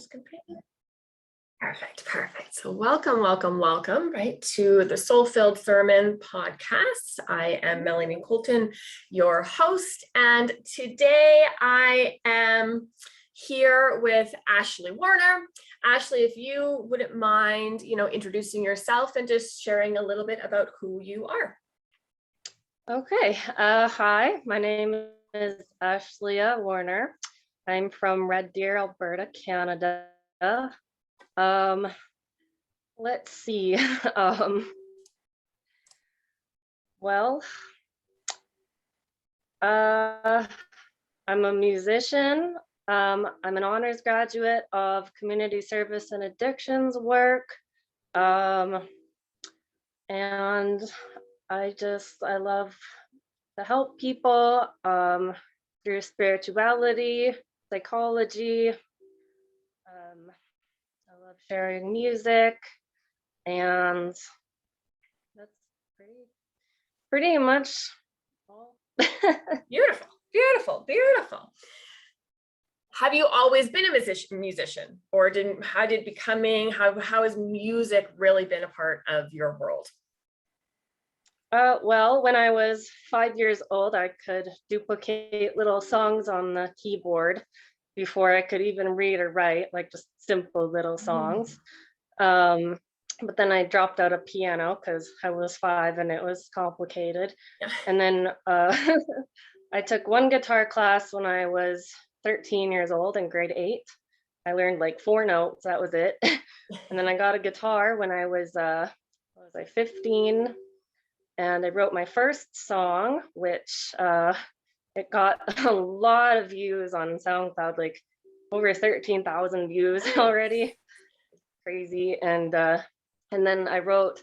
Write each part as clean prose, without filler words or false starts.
just complete. Perfect. So welcome, right, to the Soulfilled Sermon podcast. I am Melanie Colton, your host, and today I am here with Ashleah Warner. Ashleah, if you wouldn't mind, introducing yourself and just sharing a little bit about who you are. Okay. Hi, my name is Ashleah Warner. I'm from Red Deer, Alberta, Canada. Let's see. Well, I'm a musician. I'm an honors graduate of community service and addictions work. And I love to help people through spirituality, psychology. I love sharing music, and that's pretty much all. Beautiful. Have you always been a musician, or how has music really been a part of your world? Well, when I was 5 years old, I could duplicate little songs on the keyboard before I could even read or write, like just simple little songs. But then I dropped out of piano because I was 5 and it was complicated. Yeah. And then I took one guitar class when I was 13 years old in grade 8. I learned like 4 notes, that was it. And then I got a guitar when I was 15. And I wrote my first song, which it got a lot of views on SoundCloud, like over 13,000 views already. Crazy. And then I wrote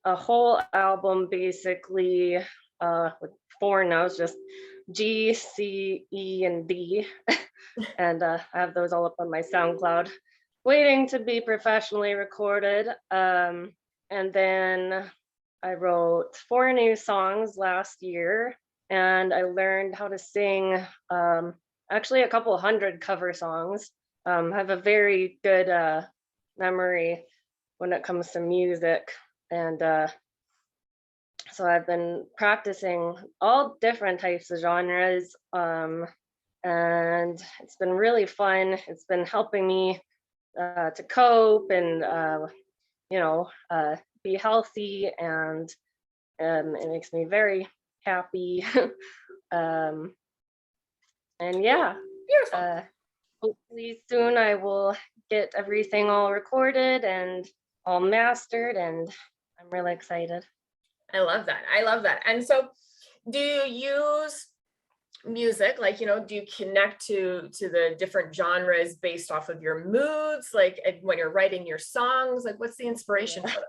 a whole album basically with 4 notes, just G, C, E, and D. And I have those all up on my SoundCloud, waiting to be professionally recorded. And then I wrote 4 new songs last year, and I learned how to sing actually a couple hundred cover songs. I have a very good memory when it comes to music, and so I've been practicing all different types of genres, and it's been really fun. It's been helping me to cope and be healthy, and it makes me very happy. And yeah, Beautiful. Hopefully soon I will get everything all recorded and all mastered, and I'm really excited. I love that. And so do you use music, like, do you connect to the different genres based off of your moods, like when you're writing your songs, like what's the inspiration for that?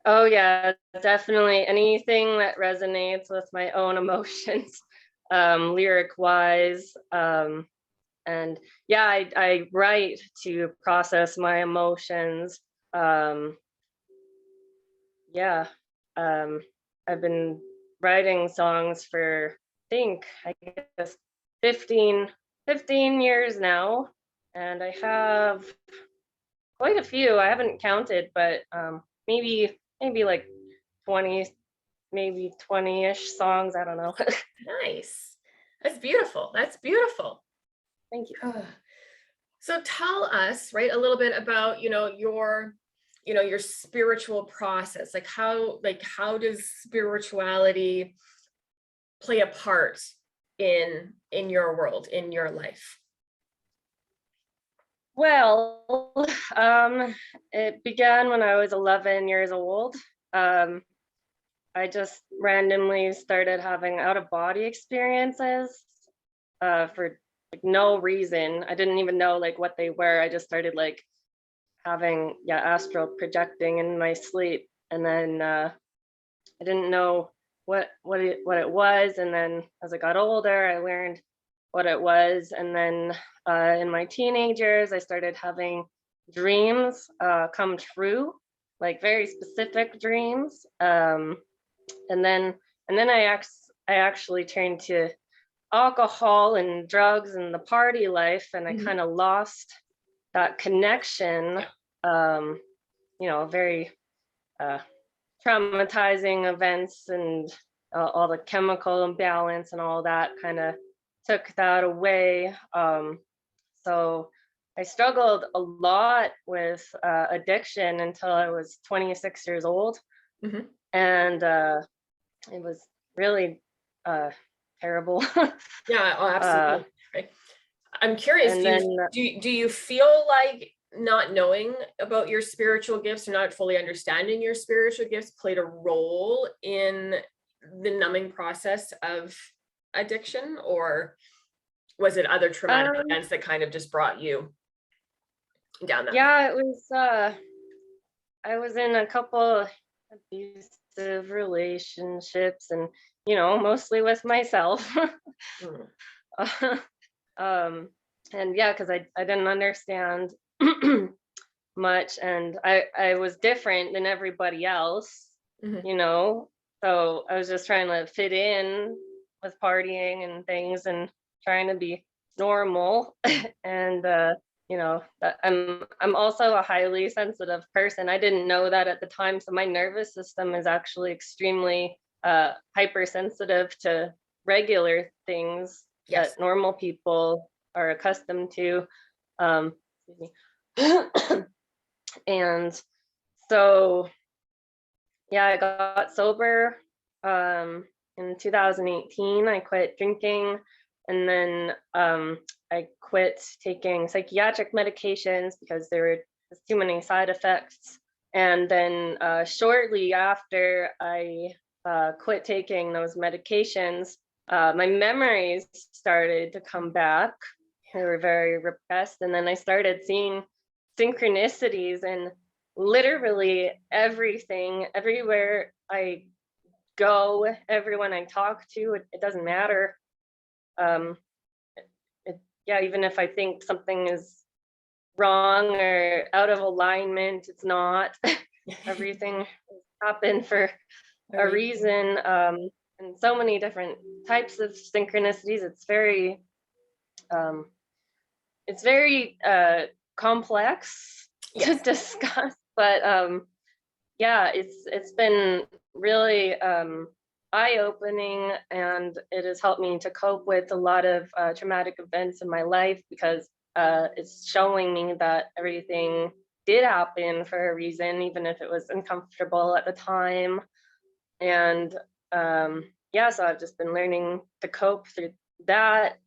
Oh yeah, definitely anything that resonates with my own emotions, lyric wise. And yeah, I write to process my emotions. I've been writing songs for, I guess 15 years now, and I have quite a few. I haven't counted, but maybe like 20, maybe 20-ish songs. I don't know. Nice. That's beautiful. Thank you. So tell us, right, a little bit about, your spiritual process. Like how does spirituality play a part in your world, in your life? Well, it began when I was 11 years old. I just randomly started having out-of-body experiences for like no reason. I didn't even know like what they were. I just started like having astral projecting in my sleep, and then I didn't know what it was. And then as I got older, I learned what it was. And then in my teenage years, I started having dreams come true, like very specific dreams. And then I actually turned to alcohol and drugs and the party life, and I kind of lost that connection, very traumatizing events and all the chemical imbalance and all that kind of took that away. So I struggled a lot with addiction until I was 26 years old. Mhm. And it was really terrible. Yeah, oh, absolutely. Right. I'm curious, And do you then do you feel like not knowing about your spiritual gifts or not fully understanding your spiritual gifts played a role in the numbing process of addiction, or was it other traumatic um, events that kind of just brought you down that path? yeah, it was I was in a couple abusive relationships and mostly with myself. Mm. um and yeah, because I didn't understand much, and I was different than everybody else, Mhm. you know so I was just trying to fit in with partying and things and trying to be normal. And I'm also a highly sensitive person. I didn't know that at the time, so my nervous system is actually extremely hypersensitive to regular things Yes. that normal people are accustomed to. Excuse me. And so, yeah, I got sober in 2018. I quit drinking, and then I quit taking psychiatric medications because there were just too many side effects. And then shortly after I quit taking those medications, my memories started to come back. They were very repressed, and then I started seeing synchronicities and literally everything, everywhere I go, everyone I talk to, it doesn't matter. Um, yeah, even if I think something is wrong or out of alignment, it's not. Everything happened for a Very. reason. And so many different types of synchronicities. Um, it's very complex to Yes. discuss, but yeah, it's been really eye-opening, and it has helped me to cope with a lot of traumatic events in my life, because it's showing me that everything did happen for a reason, even if it was uncomfortable at the time. And yeah, so I've just been learning to cope through that,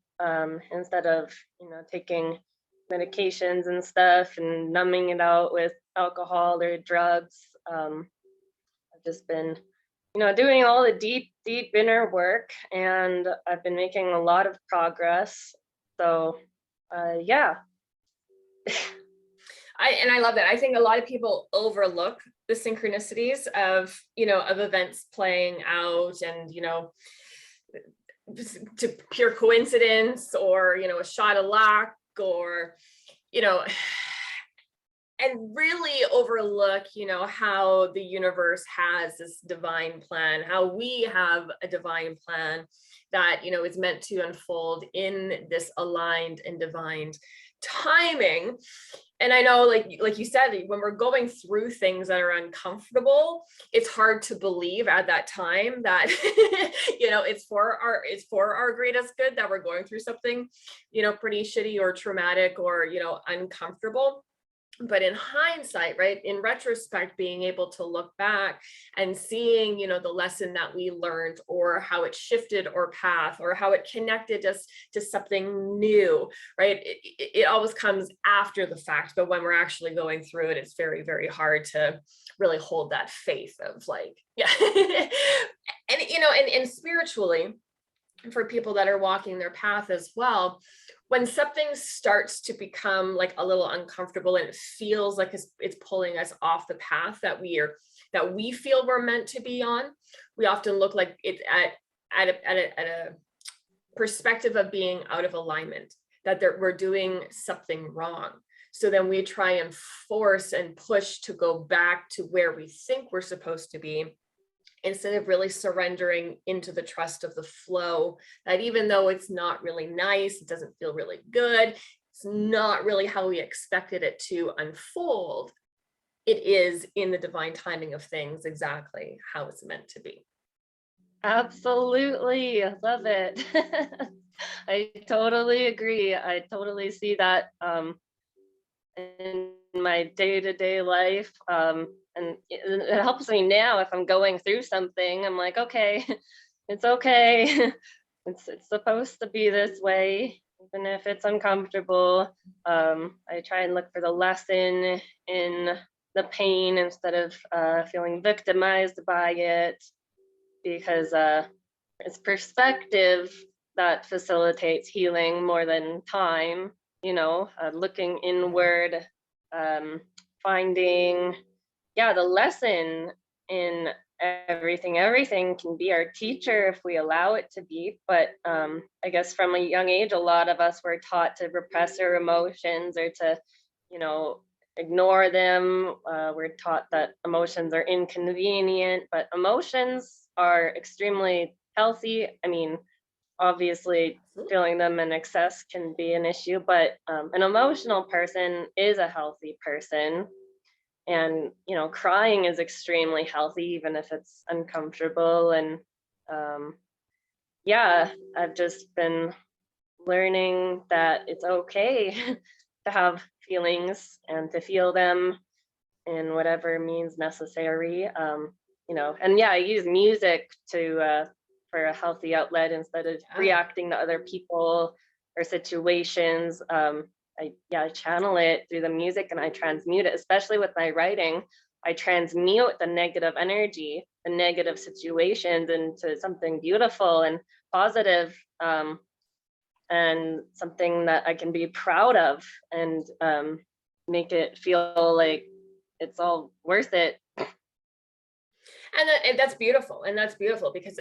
instead of taking medications and stuff and numbing it out with alcohol or drugs. I've just been doing all the deep inner work, and I've been making a lot of progress. So yeah. I love that. I think a lot of people overlook the synchronicities of, of events playing out, and, to pure coincidence, or, a shot of luck, or, you know, and really overlook, how the universe has this divine plan, how we have a divine plan that, is meant to unfold in this aligned and divine timing. And I know, like you said, when we're going through things that are uncomfortable, it's hard to believe at that time that it's for our greatest good that we're going through something, pretty shitty or traumatic or, uncomfortable. But in hindsight, right, in retrospect, being able to look back and seeing, the lesson that we learned, or how it shifted our path, or how it connected us to something new, right? It always comes after the fact, but when we're actually going through it, it's very, very hard to really hold that faith of like, yeah. And spiritually, for people that are walking their path as well, when something starts to become like a little uncomfortable and it feels like it's pulling us off the path that we feel we're meant to be on, we often look like it's at a perspective of being out of alignment, that we're doing something wrong. So then we try and force and push to go back to where we think we're supposed to be, instead of really surrendering into the trust of the flow, that even though it's not really nice, it doesn't feel really good, it's not really how we expected it to unfold, it is in the divine timing of things exactly how it's meant to be. Absolutely. Love it. I totally agree. I totally see that in my day-to-day life. And it helps me now if I'm going through something. I'm like, okay, it's okay. It's supposed to be this way, even if it's uncomfortable. I try and look for the lesson in the pain instead of feeling victimized by it, because it's perspective that facilitates healing more than time. Looking inward, um, finding, yeah, the lesson in everything. Everything can be our teacher if we allow it to be. But I guess from a young age, a lot of us were taught to repress our emotions or to, you know, ignore them. We're taught that emotions are inconvenient, but emotions are extremely healthy. I mean, obviously, feeling them in excess can be an issue, but an emotional person is a healthy person. And, crying is extremely healthy, even if it's uncomfortable. And um, yeah, I've just been learning that it's okay to have feelings and to feel them in whatever means necessary. And yeah, I use music to for a healthy outlet instead of reacting to other people or situations. I channel it through the music and I transmute it, especially with my writing. I transmute the negative energy, the negative situations into something beautiful and positive, and something that I can be proud of, and make it feel like it's all worth it. And that's beautiful. And that's beautiful because,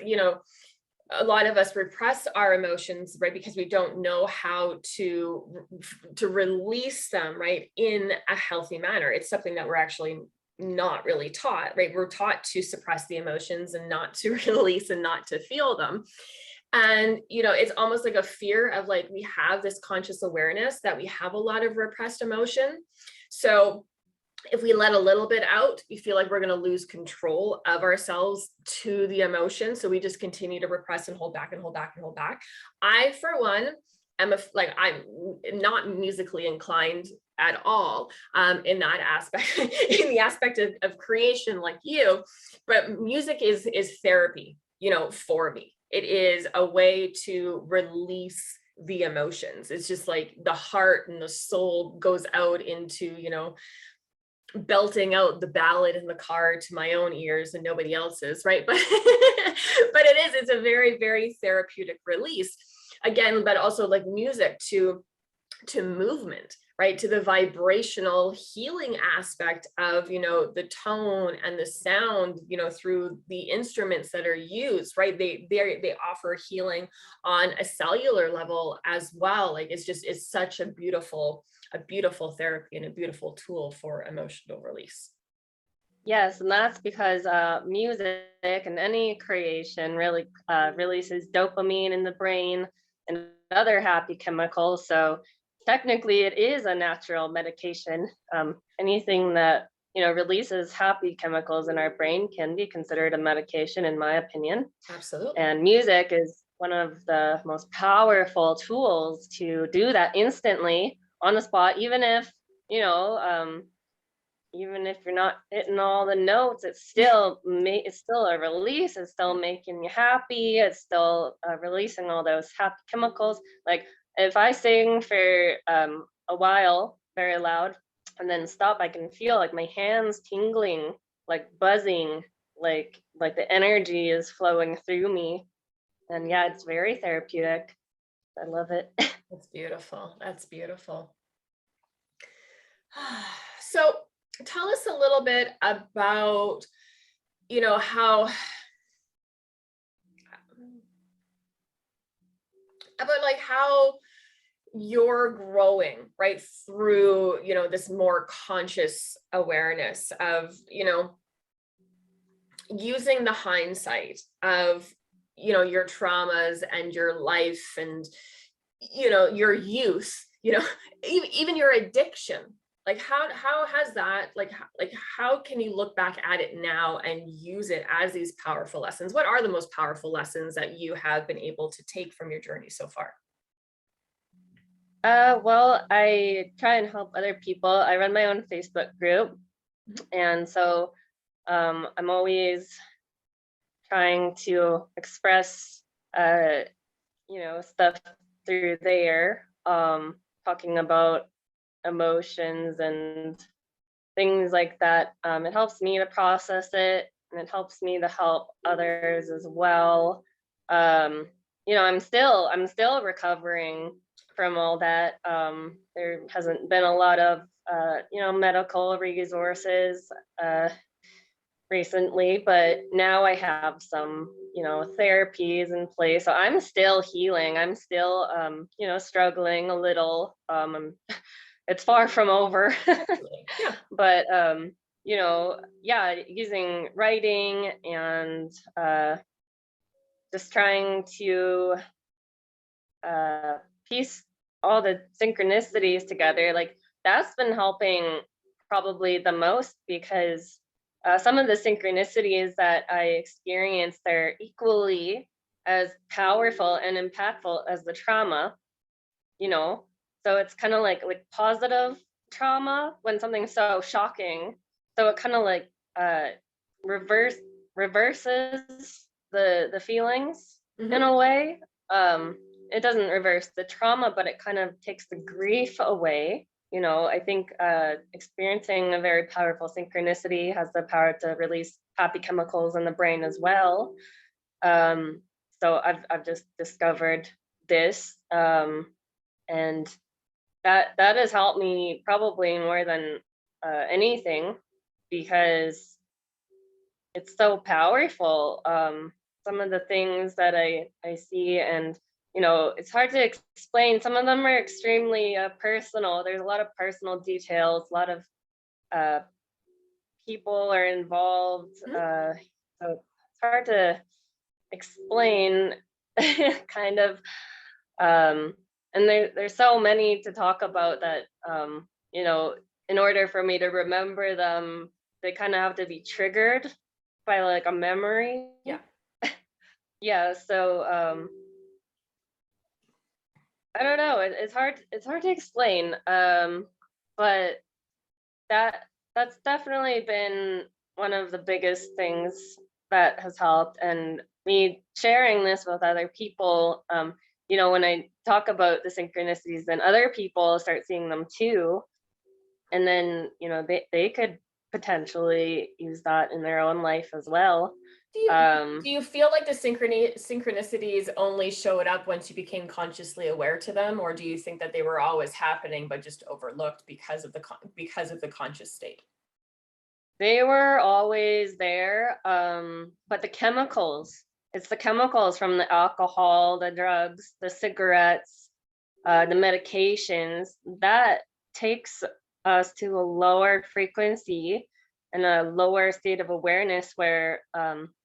a lot of us repress our emotions, right? Because we don't know how to release them, right, in a healthy manner. It's something that we're actually not really taught, right? We're taught to suppress the emotions and not to release and not to feel them. And, it's almost like a fear of like, we have this conscious awareness that we have a lot of repressed emotion. So if we let a little bit out, we feel like we're going to lose control of ourselves to the emotion. So we just continue to repress and hold back and hold back and hold back. I, for one, I'm I'm not musically inclined at all, in that aspect, in the aspect of creation like you, but music is therapy, for me. It is a way to release the emotions. It's just like the heart and the soul goes out into, belting out the ballad in the car to my own ears and nobody else's, right? But it's a very, very therapeutic release again, but also like music to movement, right, to the vibrational healing aspect of, the tone and the sound, through the instruments that are used, right? They offer healing on a cellular level as well. Like it's such a beautiful therapy and a beautiful tool for emotional release. Yes, and that's because music and any creation really releases dopamine in the brain and other happy chemicals. So technically, it is a natural medication. Anything that releases happy chemicals in our brain can be considered a medication, in my opinion. Absolutely. And music is one of the most powerful tools to do that instantly on the spot, even if you're not hitting all the notes, it's still a release. It's still making you happy. It's still releasing all those happy chemicals. Like if I sing for a while very loud and then stop, I can feel like my hands tingling, like buzzing, like the energy is flowing through me. And yeah, it's very therapeutic. I love it. That's beautiful. That's beautiful. So tell us a little bit about, how you're growing, right, through, this more conscious awareness of, using the hindsight of, your traumas and your life and, your youth even your addiction. Like how has that, how can you look back at it now and use it as these powerful lessons? What are the most powerful lessons that you have been able to take from your journey so far? Well, I try and help other people. I run my own Facebook group, and so I'm always trying to express, stuff through there, talking about emotions and things like that. It helps me to process it, and it helps me to help others as well. I'm still recovering from all that. There hasn't been a lot of medical resources recently, but now I have some therapies in place. So I'm still healing. I'm still struggling a little. It's far from over. Yeah. But yeah, using writing and just trying to piece all the synchronicities together, like that's been helping probably the most, because some of the synchronicities that I experienced are equally as powerful and impactful as the trauma, you know. So it's kind of like positive trauma when something's so shocking. So it kind of like uh reverses the feelings in a way. It doesn't reverse the trauma, but it kind of takes the grief away. I think experiencing a very powerful synchronicity has the power to release happy chemicals in the brain as well. So I've just discovered this, and that has helped me probably more than anything, because it's so powerful. Some of the things that I see, and it's hard to explain. Some of them are extremely personal. There's a lot of personal details. A lot of people are involved. So it's hard to explain, kind of. And there's so many to talk about that. In order for me to remember them, they kind of have to be triggered by like a memory. Yeah. Yeah. So I don't know. It's hard to explain. But that's definitely been one of the biggest things that has helped, and me sharing this with other people. When I talk about the synchronicities, then other people start seeing them too, and then they could potentially use that in their own life as well. Do you feel like the synchronicities only showed up once you became consciously aware to them, or do you think that they were always happening but just overlooked because of the conscious state? They were always there, but it's the chemicals from the alcohol, the drugs, the cigarettes, the medications, that takes us to a lower frequency and a lower state of awareness where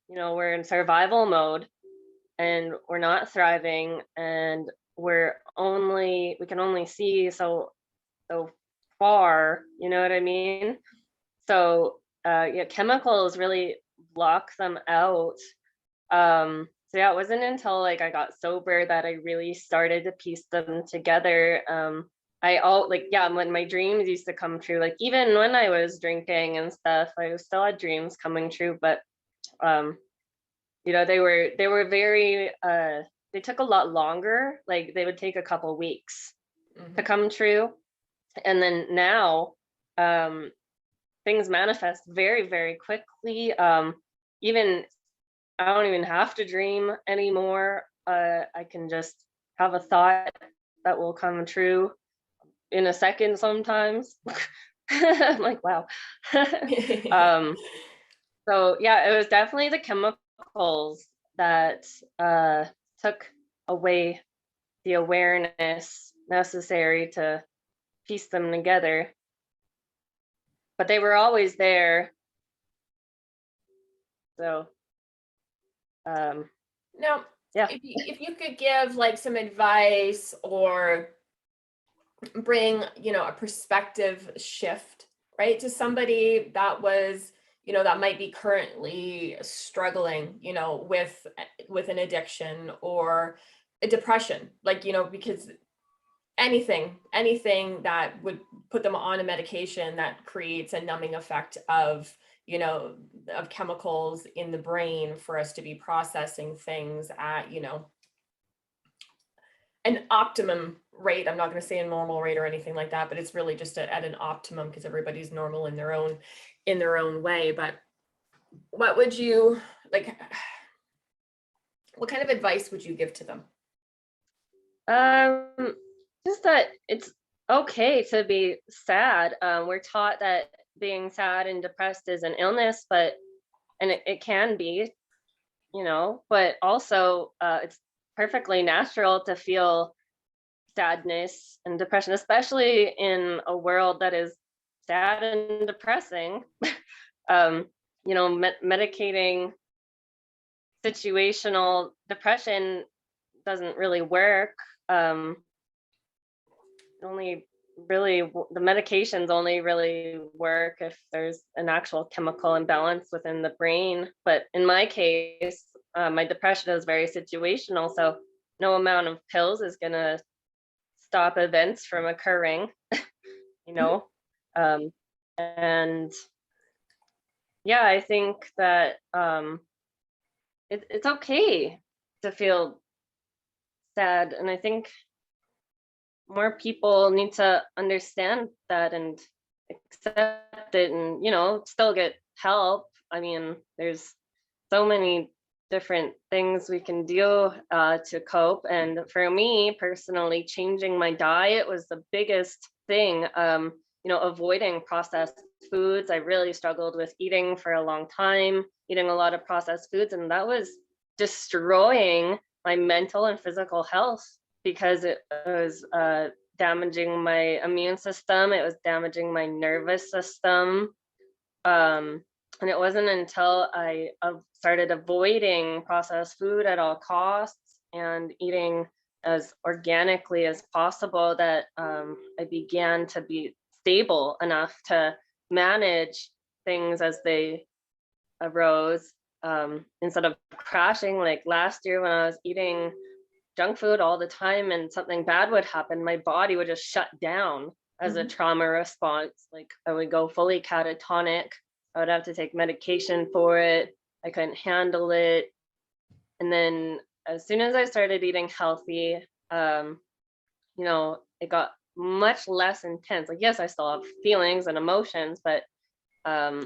we're in survival mode, and we're not thriving, and we can only see so far, you know what I mean? So yeah, chemicals really block them out. So yeah, it wasn't until like I got sober that I really started to piece them together. When my dreams used to come true, like even when I was drinking and stuff, I still had dreams coming true, but they were very they took a lot longer. Like they would take a couple weeks to come true. And then now things manifest very, very quickly. Even I don't even have to dream anymore. I can just have a thought that will come true in a second sometimes. I'm like, wow. So yeah, it was definitely the chemicals that took away the awareness necessary to piece them together. But they were always there. So Now, yeah. if you could give like some advice or bring, a perspective shift, right, to somebody that was, that might be currently struggling, with an addiction or a depression, like, because anything that would put them on a medication that creates a numbing effect of, of chemicals in the brain for us to be processing things at, an optimum rate. I'm not going to say a normal rate or anything like that, but it's really just at an optimum, because everybody's normal in their own way. But what would you like? What kind of advice would you give to them? Just that it's okay to be sad. We're taught that being sad and depressed is an illness, and it can be, but also it's perfectly natural to feel sadness and depression, especially in a world that is sad and depressing. Medicating situational depression doesn't really work. Only really the medications only really work if there's an actual chemical imbalance within the brain. But in my case, my depression is very situational, so no amount of pills is going to stop events from occurring, you know. And yeah, I think that it's okay to feel sad, and I think more people need to understand that and accept it, and still get help. I mean, there's so many different things we can do to cope, and for me personally, changing my diet was the biggest thing. Avoiding processed foods. I really struggled with eating for a long time, eating a lot of processed foods, and that was destroying my mental and physical health, because it was damaging my immune system. It was damaging my nervous system. And it wasn't until I started avoiding processed food at all costs and eating as organically as possible that I began to be stable enough to manage things as they arose, instead of crashing like last year when I was eating junk food all the time and something bad would happen. My body would just shut down as a trauma response. Like I would go fully catatonic. I would have to take medication for it. I couldn't handle it. And then as soon as I started eating healthy, it got much less intense. Like, yes, I still have feelings and emotions, but I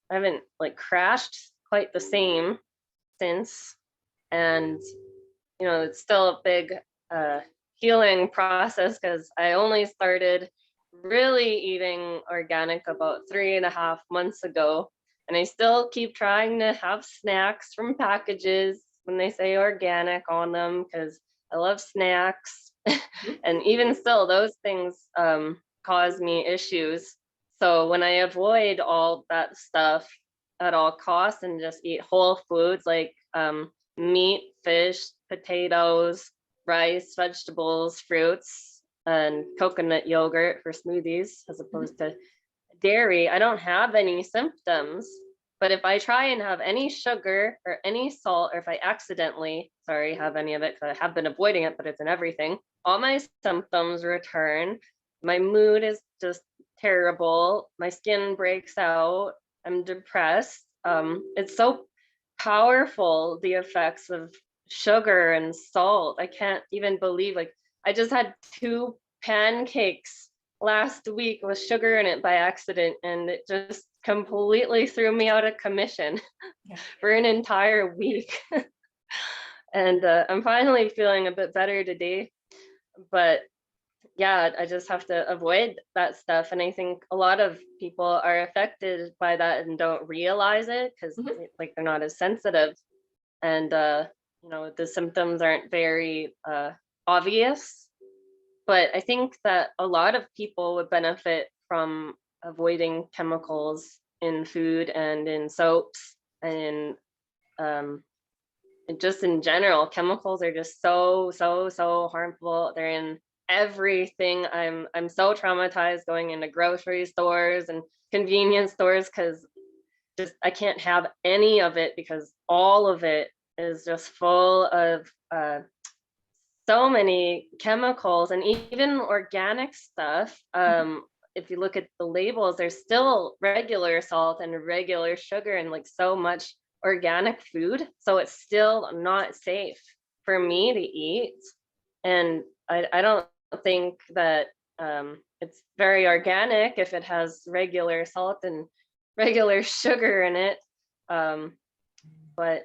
haven't like crashed quite the same since. And, it's still a big healing process, because I only started really eating organic about 3.5 months ago. And I still keep trying to have snacks from packages when they say organic on them, because I love snacks. And even still, those things cause me issues. So when I avoid all that stuff at all costs and just eat whole foods like meat, fish, potatoes, rice, vegetables, fruits, and coconut yogurt for smoothies as opposed to dairy, I don't have any symptoms. But if I try and have any sugar or any salt, or if I accidentally, have any of it, because I have been avoiding it, but it's in everything, all my symptoms return. My mood is just terrible. My skin breaks out. I'm depressed. It's so powerful, the effects of sugar and salt. I can't even believe, like, I just had 2 pancakes last week with sugar in it by accident, and it just completely threw me out of commission for an entire week. And I'm finally feeling a bit better today, but yeah, I just have to avoid that stuff. And I think a lot of people are affected by that and don't realize it, because like they're not as sensitive, and the symptoms aren't very obvious. But I think that a lot of people would benefit from avoiding chemicals in food and in soaps, and just in general. Chemicals are just so harmful. They're in everything. I'm so traumatized going into grocery stores and convenience stores because just I can't have any of it because all of it is just full of so many chemicals and even organic stuff. If you look at the labels, there's still regular salt and regular sugar and like so much organic food. So it's still not safe for me to eat. And I don't think that it's very organic if it has regular salt and regular sugar in it. But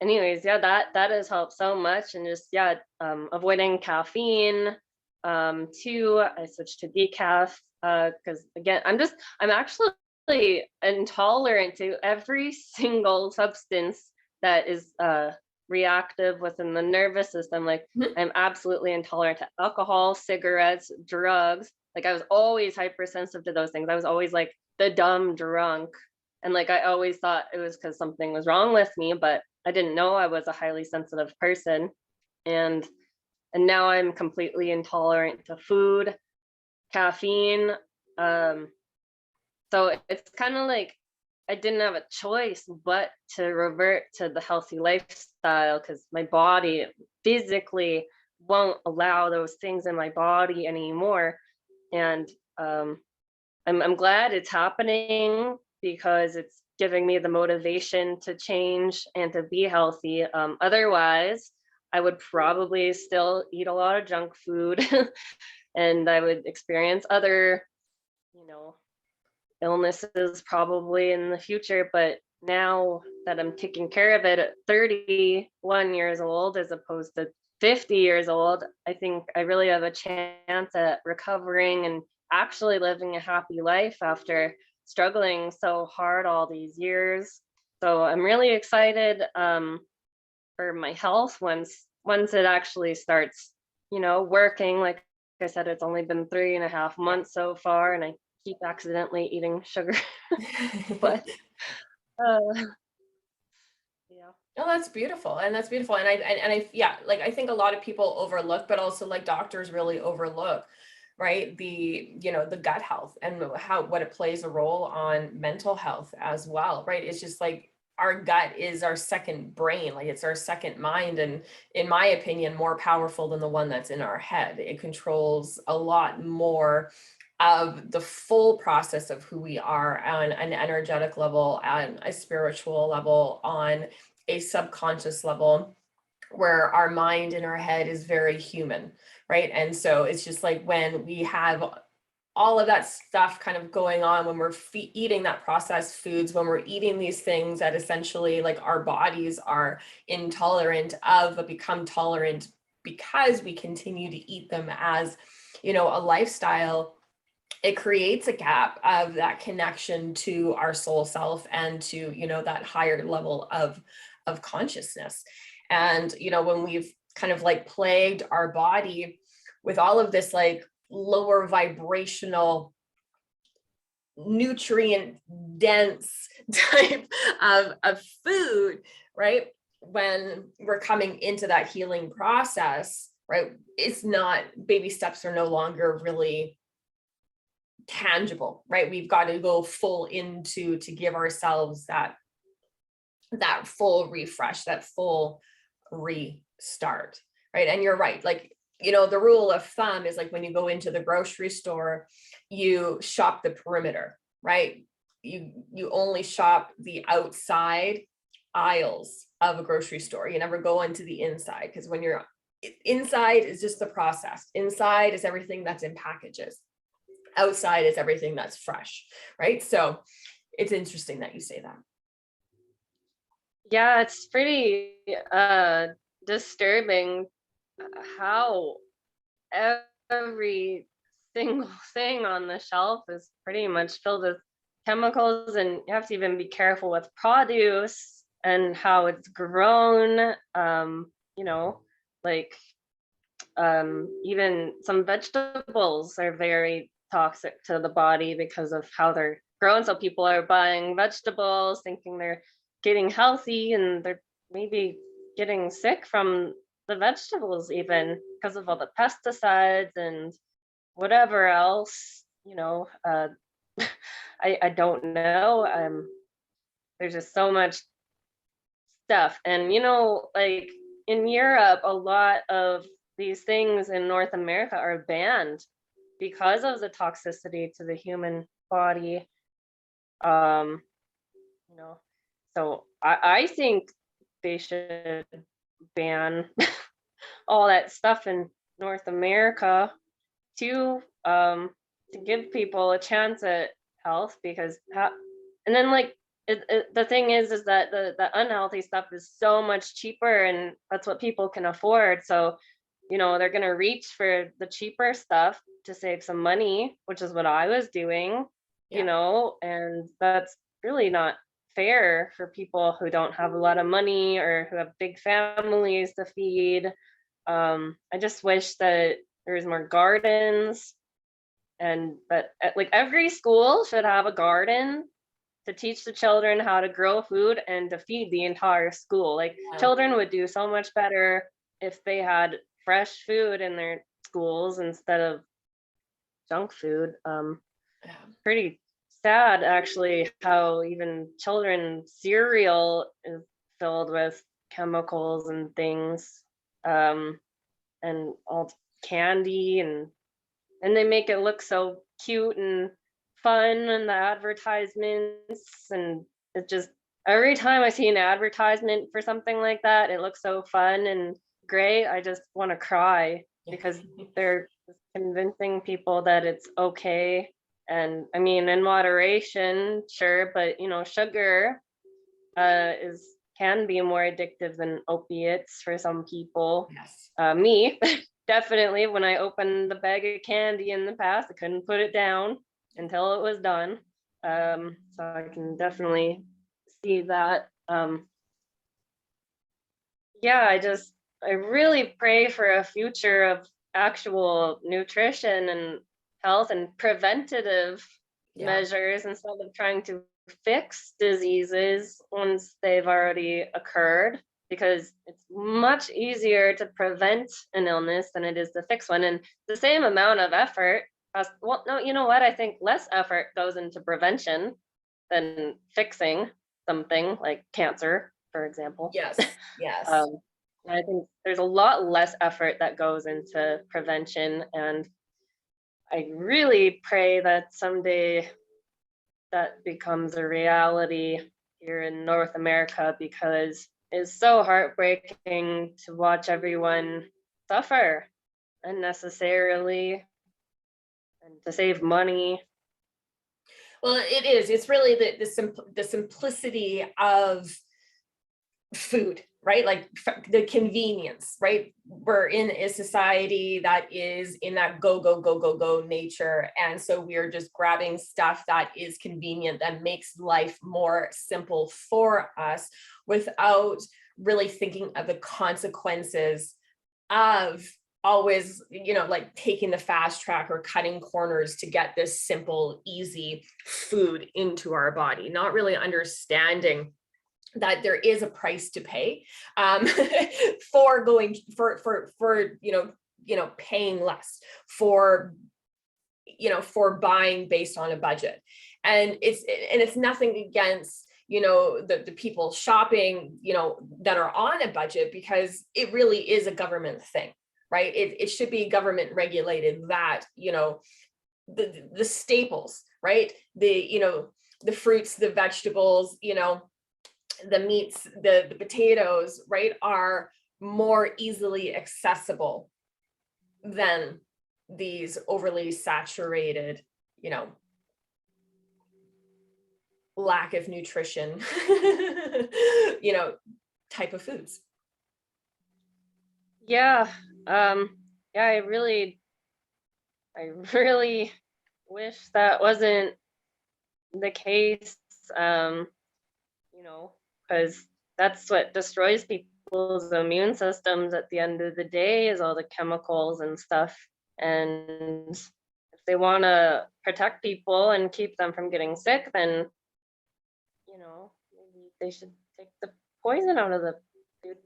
anyways, yeah, that has helped so much. And just avoiding caffeine. Too, I switched to decaf because again, I'm actually intolerant to every single substance that is reactive within the nervous system. Like I'm absolutely intolerant to alcohol, cigarettes, drugs. Like I was always hypersensitive to those things. I was always like the dumb drunk. And like I always thought it was because something was wrong with me, but I didn't know I was a highly sensitive person. And now I'm completely intolerant to food, caffeine. So it's kind of like I didn't have a choice but to revert to the healthy lifestyle because my body physically won't allow those things in my body anymore. And I'm glad it's happening because it's giving me the motivation to change and to be healthy. Otherwise, I would probably still eat a lot of junk food and I would experience other, you know, illnesses probably in the future. But now that I'm taking care of it at 31 years old as opposed to 50 years old, I think I really have a chance at recovering and actually living a happy life after struggling so hard all these years. So I'm really excited for my health once it actually starts, working. Like I said, it's only been 3.5 months so far, and I keep accidentally eating sugar. But uh, yeah. Oh, that's beautiful. And that's beautiful. And like I think a lot of people overlook, but also like doctors really overlook, right? The gut health and what it plays a role on mental health as well, right? It's just like our gut is our second brain, like it's our second mind. And in my opinion, more powerful than the one that's in our head. It controls a lot more of the full process of who we are on an energetic level, on a spiritual level, on a subconscious level, where our mind in our head is very human, right? And so it's just like when we have all of that stuff kind of going on, when we're eating that processed foods, when we're eating these things that essentially like our bodies are intolerant of, but become tolerant because we continue to eat them as, a lifestyle, it creates a gap of that connection to our soul self and to, that higher level of consciousness. And, when we've kind of like plagued our body with all of this like lower vibrational, nutrient dense type of food, right? When we're coming into that healing process, right? It's not, baby steps are no longer really tangible, right? We've got to go full into to give ourselves that full refresh, that full restart, right? And you're right, like, the rule of thumb is like when you go into the grocery store, you shop the perimeter, right? You only shop the outside aisles of a grocery store. You never go into the inside, because when you're inside is just the process. Inside is everything that's in packages. Outside is everything that's fresh, right? So it's interesting that you say that. Yeah, it's pretty disturbing how every single thing on the shelf is pretty much filled with chemicals, and you have to even be careful with produce and how it's grown. Like even some vegetables are very toxic to the body because of how they're grown. So people are buying vegetables thinking they're getting healthy, and they're maybe getting sick from the vegetables even because of all the pesticides and whatever else, I don't know. There's just so much stuff. And, like in Europe, a lot of these things in North America are banned because of the toxicity to the human body. Um, you know, so I think they should ban all that stuff in North America to give people a chance at health because and then like the thing is that the unhealthy stuff is so much cheaper and that's what people can afford, so they're going to reach for the cheaper stuff to save some money, which is what I was doing. And that's really not fair for people who don't have a lot of money or who have big families to feed. I just wish that there was more gardens and that like every school should have a garden to teach the children how to grow food and to feed the entire school. Like children would do so much better if they had fresh food in their schools instead of junk food. Pretty sad actually how even children's cereal is filled with chemicals and things, and all candy and they make it look so cute and fun in the advertisements, and it just every time I see an advertisement for something like that, it looks so fun and great. I just want to cry because they're convincing people that it's okay. And I mean, in moderation, sure, but sugar can be more addictive than opiates for some people. Yes. Me, definitely. When I opened the bag of candy in the past, I couldn't put it down until it was done. So I can definitely see that. I really pray for a future of actual nutrition and health and preventative measures instead of trying to fix diseases once they've already occurred, because it's much easier to prevent an illness than it is to fix one. And the same amount of effort no, you know what? I think less effort goes into prevention than fixing something like cancer, for example. Yes. Yes. I think there's a lot less effort that goes into prevention, and I really pray that someday that becomes a reality here in North America, because it's so heartbreaking to watch everyone suffer unnecessarily and to save money. Well, it is. It's really the simplicity of food, right? Like the convenience, right? We're in a society that is in that go, go, go, go, go nature. And so we are just grabbing stuff that is convenient, that makes life more simple for us without really thinking of the consequences of always, like taking the fast track or cutting corners to get this simple, easy food into our body, not really understanding that there is a price to pay for going for paying less, for buying based on a budget. And it's nothing against the people shopping that are on a budget, because it really is a government thing, right? It should be government regulated, that the staples, right? The fruits, the vegetables, the meats, the potatoes, right, are more easily accessible than these overly saturated, lack of nutrition, type of foods. Yeah. I really wish that wasn't the case. Because that's what destroys people's immune systems at the end of the day, is all the chemicals and stuff. And if they want to protect people and keep them from getting sick, then maybe they should take the poison out of the food.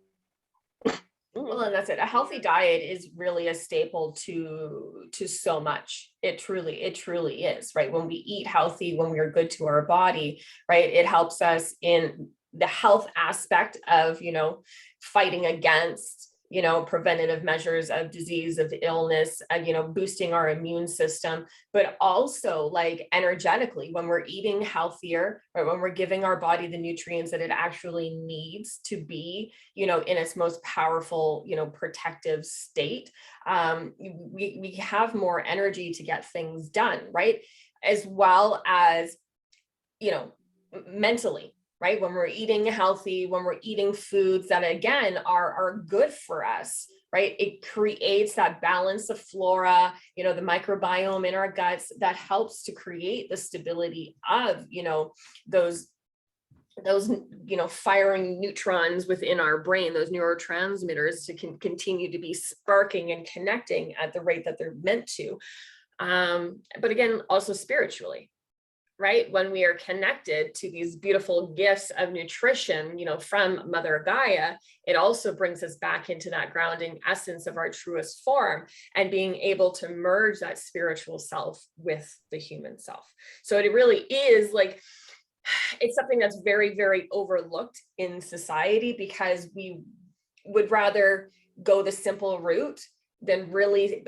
Well, and that's it. A healthy diet is really a staple to so much. It truly is, right? When we eat healthy, when we're good to our body, right, it helps us in the health aspect of, fighting against, preventative measures of disease, of illness, boosting our immune system, but also like energetically, when we're eating healthier, or when we're giving our body the nutrients that it actually needs to be, in its most powerful, protective state, we have more energy to get things done, right? As well as, mentally, right? When we're eating healthy, when we're eating foods that again are good for us, right? It creates that balance of flora, the microbiome in our guts that helps to create the stability of, those firing neutrons within our brain, those neurotransmitters to continue to be sparking and connecting at the rate that they're meant to. But again, also spiritually, right? When we are connected to these beautiful gifts of nutrition, from Mother Gaia, it also brings us back into that grounding essence of our truest form and being able to merge that spiritual self with the human self. So it really is like, it's something that's very, very overlooked in society because we would rather go the simple route than really,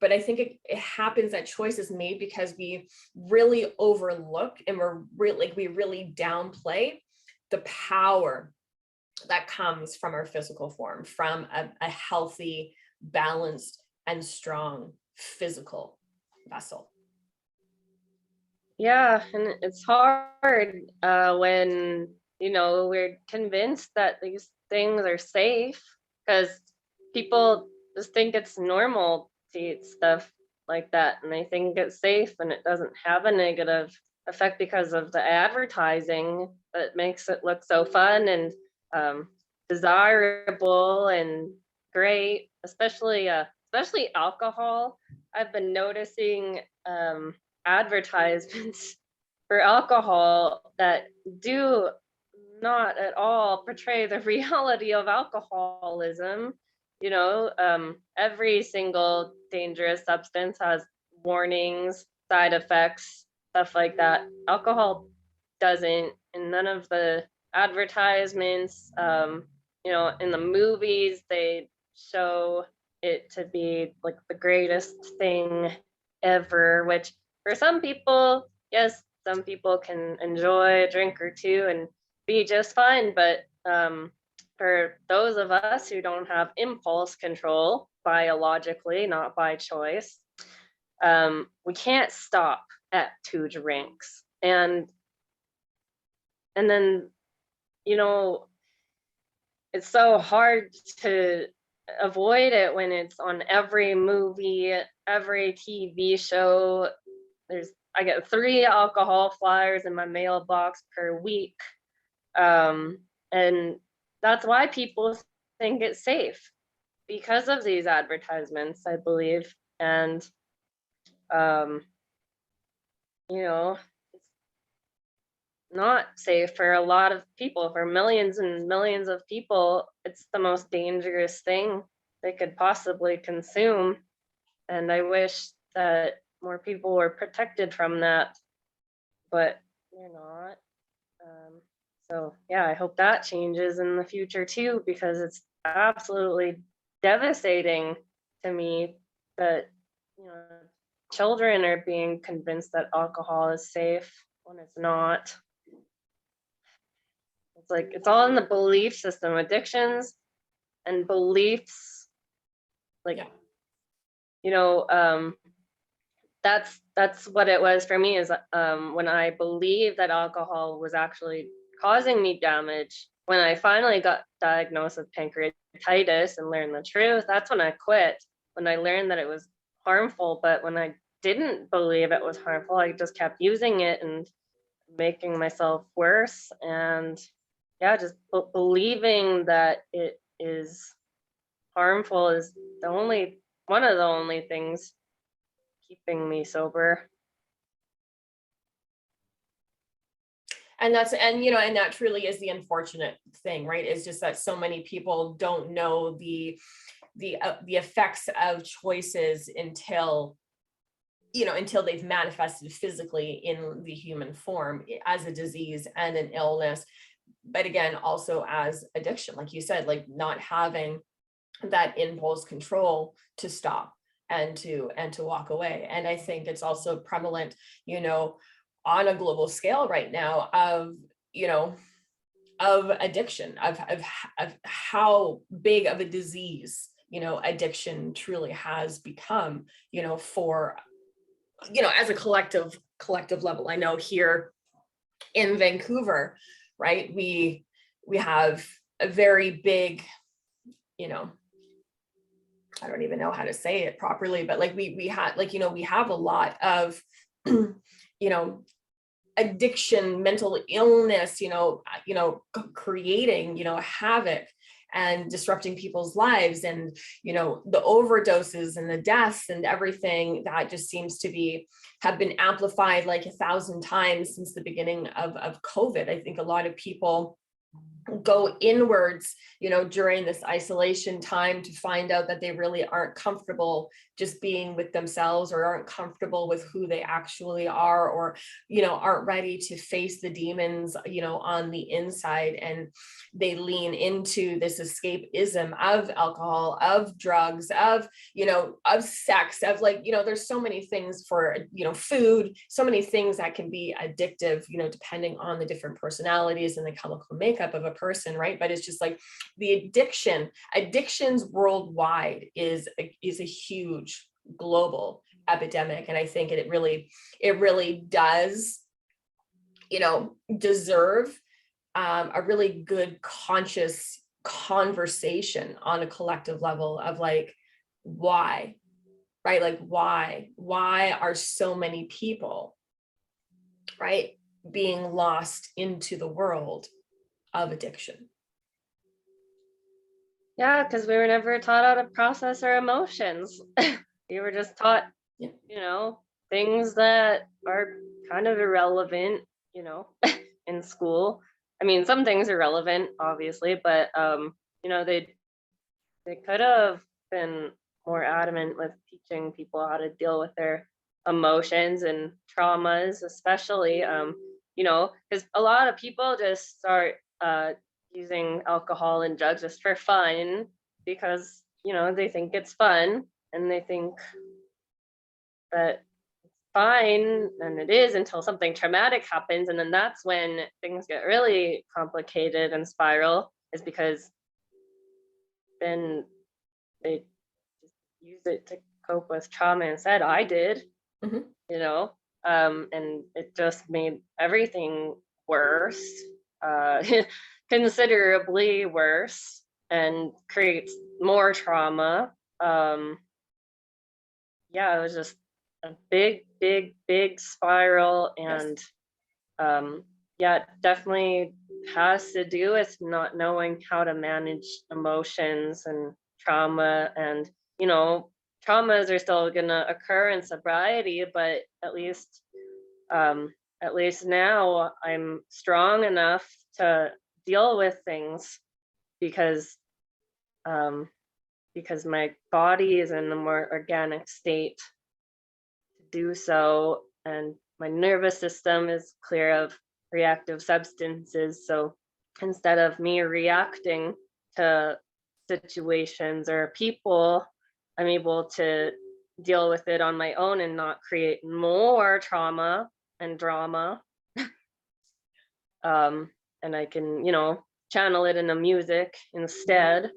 but I think it happens that choice is made because we really overlook and we really downplay the power that comes from our physical form, from a healthy, balanced, and strong physical vessel. Yeah, and it's hard when, we're convinced that these things are safe because people just think it's normal to eat stuff like that, and they think it's safe and it doesn't have a negative effect because of the advertising that makes it look so fun and desirable and great, especially alcohol. I've been noticing advertisements for alcohol that do not at all portray the reality of alcoholism. Every single dangerous substance has warnings, side effects, stuff like that. Alcohol doesn't, and none of the advertisements, in the movies, they show it to be like the greatest thing ever, which for some people, yes, some people can enjoy a drink or two and be just fine, but for those of us who don't have impulse control biologically, not by choice, we can't stop at 2 drinks. And then, it's so hard to avoid it when it's on every movie, every TV show. I get 3 alcohol flyers in my mailbox per week. And that's why people think it's safe, because of these advertisements, I believe. And, it's not safe for a lot of people, for millions and millions of people. It's the most dangerous thing they could possibly consume. And I wish that more people were protected from that, but they're not. So yeah, I hope that changes in the future too, because it's absolutely devastating to me that, children are being convinced that alcohol is safe when it's not. It's like, it's all in the belief system, addictions and beliefs. Like, yeah. That's what it was for me, is when I believed that alcohol was actually causing me damage. When I finally got diagnosed with pancreatitis and learned the truth, that's when I quit. When I learned that it was harmful, but when I didn't believe it was harmful, I just kept using it and making myself worse. And yeah, just believing that it is harmful is one of the only things keeping me sober. And that truly is the unfortunate thing, right? Is just that so many people don't know the effects of choices until they've manifested physically in the human form as a disease and an illness. But again, also as addiction, like you said, like not having that impulse control to stop and to walk away. And I think it's also prevalent, on a global scale right now of addiction, of how big of a disease, addiction truly has become, for, as a collective level. I know here in Vancouver, right, we have a very big, I don't even know how to say it properly, but like we have a lot of, addiction, mental illness, creating, havoc and disrupting people's lives, and, the overdoses and the deaths and everything that just seems to have been amplified like 1,000 times since the beginning of COVID. I think a lot of people go inwards, during this isolation time to find out that they really aren't comfortable just being with themselves, or aren't comfortable with who they actually are, or, aren't ready to face the demons, on the inside. And they lean into this escapism of alcohol, of drugs, of sex, of there's so many things for, food, so many things that can be addictive, depending on the different personalities and the chemical makeup of a person, right? But it's just like the addictions worldwide is a huge global epidemic. And I think it really does, deserve a really good conscious conversation on a collective level of like, why, right? Like why are so many people, right, being lost into the world of addiction? Yeah, because we were never taught how to process our emotions. We were just taught, things that are kind of irrelevant, in school. I mean, some things are relevant, obviously, but they could have been more adamant with teaching people how to deal with their emotions and traumas, especially, because a lot of people just start using alcohol and drugs just for fun because, they think it's fun, and they think that it's fine, and it is until something traumatic happens. And then that's when things get really complicated and spiral, is because then they just use it to cope with trauma instead. I did, Mhm. And it just made everything worse, uh, considerably worse, and creates more trauma. Yeah, it was just a big spiral. And yeah, it definitely has to do with not knowing how to manage emotions and trauma. And traumas are still gonna occur in sobriety, but at least now I'm strong enough to deal with things, because my body is in a more organic state to do so, and my nervous system is clear of reactive substances. So instead of me reacting to situations or people, I'm able to deal with it on my own and not create more trauma and drama. And I can, channel it in the music instead.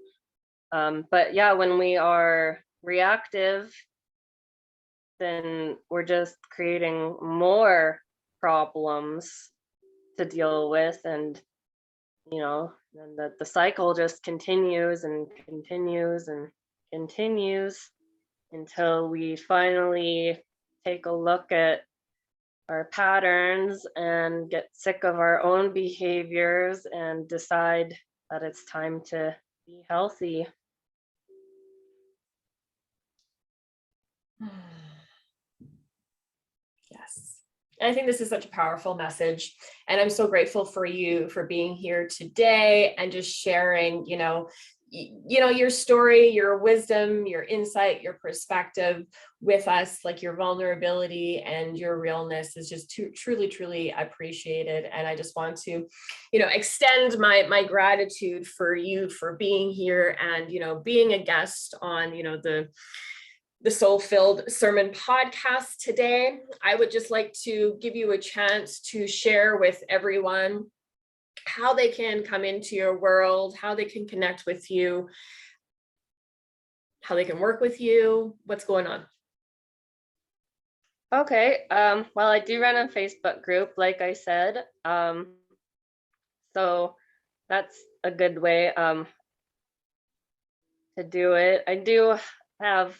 But yeah, when we are reactive, then we're just creating more problems to deal with. And, then the cycle just continues and continues and continues until we finally take a look at our patterns and get sick of our own behaviors and decide that it's time to be healthy. Yes. And I think this is such a powerful message. And I'm so grateful for you for being here today and just sharing, your story, your wisdom, your insight, your perspective with us. Like, your vulnerability and your realness is just truly, truly appreciated. And I just want to, extend my gratitude for you for being here and, being a guest on, the Soulfilled Sermon podcast today. I would just like to give you a chance to share with everyone how they can come into your world, how they can connect with you, how they can work with you. What's going on? Okay. Well, I do run a Facebook group, like I said. So that's a good way to do it. I do have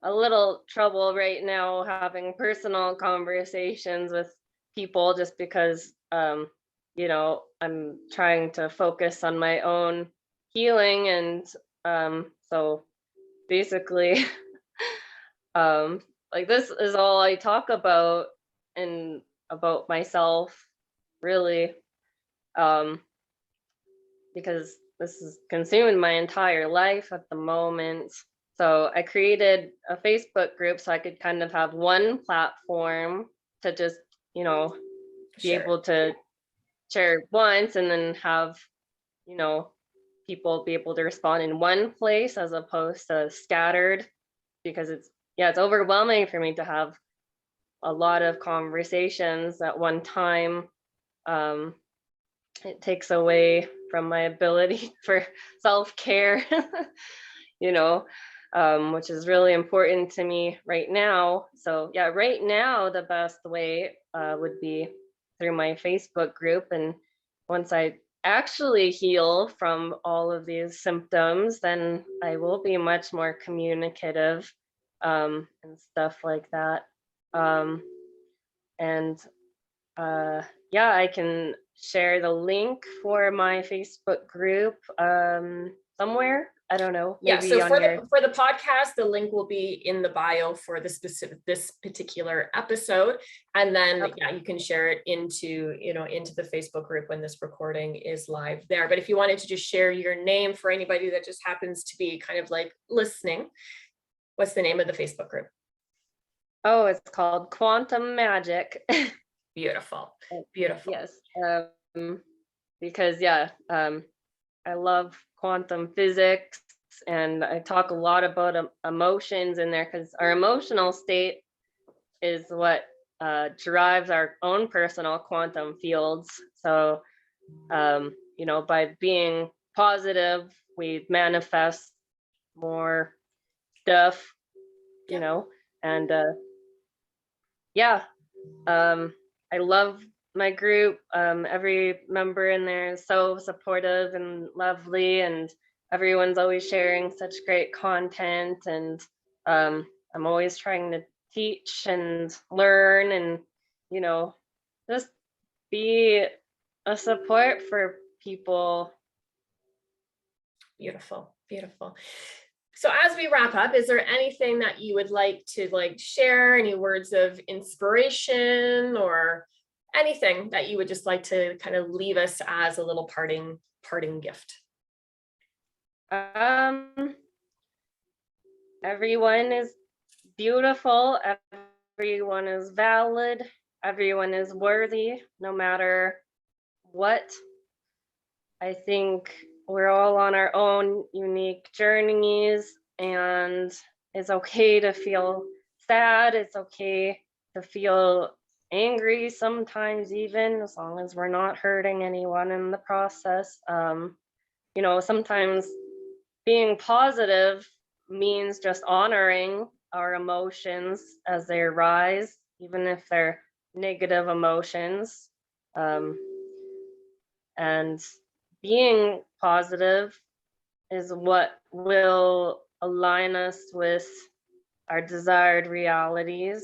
a little trouble right now having personal conversations with people just because I'm trying to focus on my own healing, and so basically like, this is all I talk about and about myself, really, because this is consuming my entire life at the moment. So I created a Facebook group so I could kind of have one platform to just, be able to share once, and then have, people be able to respond in one place as opposed to scattered, because it's overwhelming for me to have a lot of conversations at one time. It takes away from my ability for self-care, which is really important to me right now. So yeah, right now, the best way would be through my Facebook group. And once I actually heal from all of these symptoms, then I will be much more communicative and stuff like that. And yeah, I can share the link for my Facebook group somewhere. I don't know. Yeah, Maybe so on your for the podcast, the link will be in the bio for this particular episode, and then Okay. yeah, you can share it into the Facebook group when this recording is live there. But if you wanted to just share your name for anybody that just happens to be kind of like listening, what's the name of the Facebook group? Oh, it's called Quantum Magic. Beautiful, beautiful. Yes, because I love quantum physics, and I talk a lot about emotions in there, because our emotional state is what drives our own personal quantum fields. So, by being positive, we manifest more stuff, and yeah, I love my group. Every member in there is so supportive and lovely, and everyone's always sharing such great content. And I'm always trying to teach and learn, and just be a support for people. Beautiful, beautiful. So as we wrap up, is there anything that you would like to share? Any words of inspiration or anything that you would just like to kind of leave us as a little parting gift? Everyone is beautiful. Everyone is valid. Everyone is worthy, no matter what. I think we're all on our own unique journeys, and it's okay to feel sad. It's okay to feel angry sometimes, even, as long as we're not hurting anyone in the process. Sometimes being positive means just honoring our emotions as they arise, even if they're negative emotions. And being positive is what will align us with our desired realities.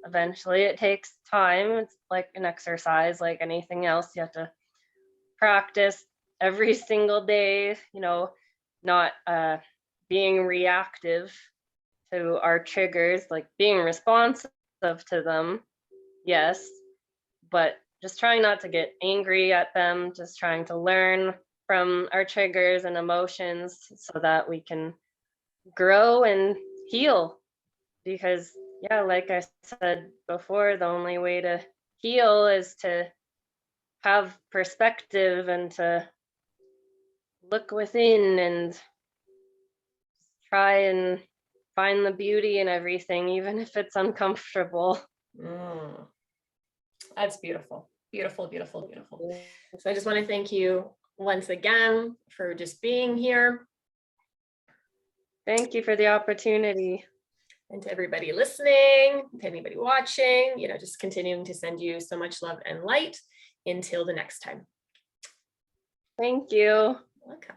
Eventually, it takes time. It's like an exercise, like anything else. You have to practice every single day, not being reactive to our triggers, like being responsive to them, yes, but just trying not to get angry at them, just trying to learn from our triggers and emotions so that we can grow and heal. Because, yeah, like I said before, the only way to heal is to have perspective and to look within and try and find the beauty in everything, even if it's uncomfortable. Mm. That's beautiful. Beautiful, beautiful, beautiful. So I just want to thank you once again for just being here. Thank you for the opportunity. And to everybody listening, to anybody watching, just continuing to send you so much love and light until the next time. Thank you. Welcome.